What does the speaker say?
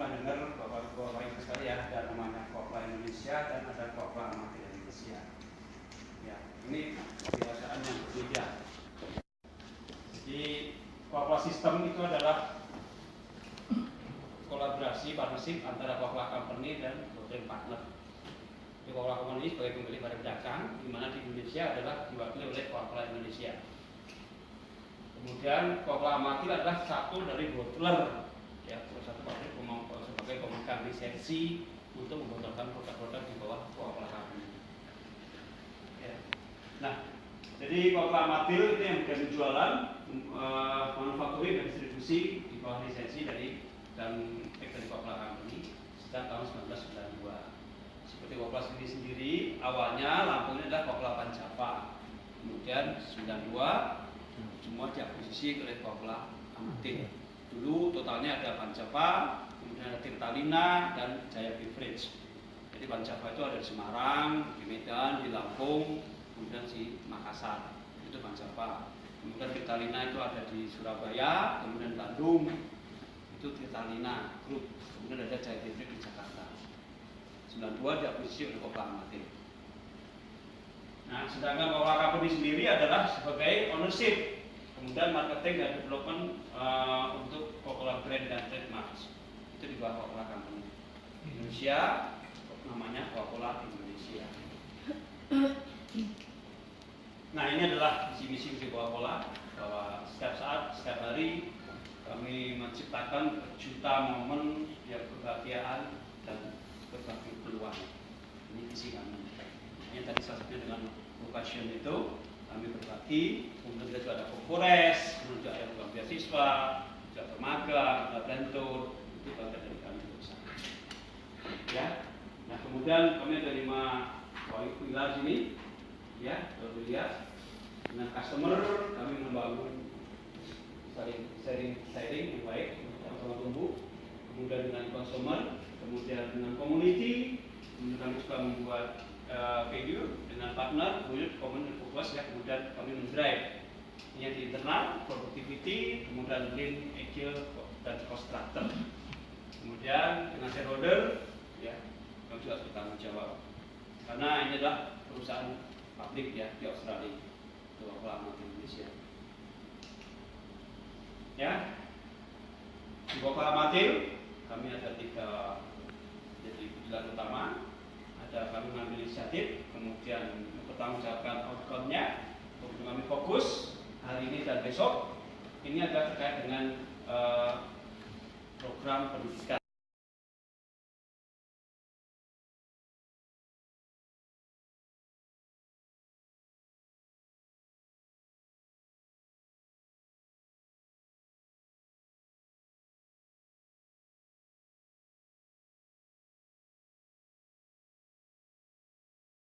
pernah dengar Bapak Ibu sekalian, ada namanya Kopla Indonesia dan ada Kopla Amatir Indonesia. Ya, ini kebiasaan yang berbeda. Jadi Kopla sistem itu adalah kolaborasi partnership antara Kopla Company dan Blockchain Partner. Di Kopla Company sebagai pemilik barang dagang, di mana di Indonesia adalah diwakili oleh Kopla Indonesia. Kemudian Kopla Amatir adalah satu dari bottler, ya, satu pabrik sebagai pemegang lisensi untuk membotolkan produk-produk di bawah Kopla Company. Ya. Nah, jadi Kopla Amatir itu yang menjadi jualan, manufacturing dan distribusi di bawah lisensi dari Kopla Company sejak tahun 1992. Seperti Kopla sendiri awalnya lampunya adalah Kopla Panjava, kemudian 92 semua diakuisisi oleh Kopla Amatir. Dulu totalnya ada Panjava, kemudian ada Tirtalina dan Jaya Beverage. Jadi Panjava itu ada di Semarang, di Medan, di Lampung, kemudian di Makassar. Itu Panjava. Kemudian Tirtalina itu ada di Surabaya, kemudian Bandung. Itu Tirtalina Group. Kemudian ada Jaya Beverage di Jakarta. 92 diakuisisi oleh Kopla Amatir. Nah, sedangkan Kopla Company sendiri adalah sebagai ownership, kemudian marketing dan development untuk Kopla brand dan trademark. Itu di bawah Kopla Company. Indonesia namanya Kopla Indonesia. Nah, ini adalah visi-misi Kopla, bahwa setiap saat, setiap hari kami menciptakan juta momen yang kebahagiaan dan berbagai peluang. Ini visi kami. Yang tadi salah satunya dengan vocation itu kami berbagi, kemudian kita juga ada Kopores, kemudian juga ada program beasiswa, juga bermagang, ada plantur, itu bagian dari kami bersama. Ya, nah kemudian kami ada 5 pilar sini, ya, kalau dilihat dengan customer kami membangun sharing yang baik, sama-sama tumbuh. Kemudian dengan consumer, kemudian dengan community, kemudian kami juga membuat video dengan partner, kemudian komunitas fokus, ya, kemudian kami mendrive ini di internal, productivity, kemudian lean, agile, dan cost structure. Kemudian dengan shareholder, ya, kami juga harus bertanggung jawab karena ini adalah perusahaan publik, ya, di Australia, itu Kopla Amatir Indonesia. Ya, di Kopla Amatir kami ada 3 jadi pilar utama. Ada kami mengambil inisiatif, kemudian mempertanggungjawabkan outcome-nya, kemudian kami fokus hari ini dan besok. Ini adalah terkait dengan program pendidikan.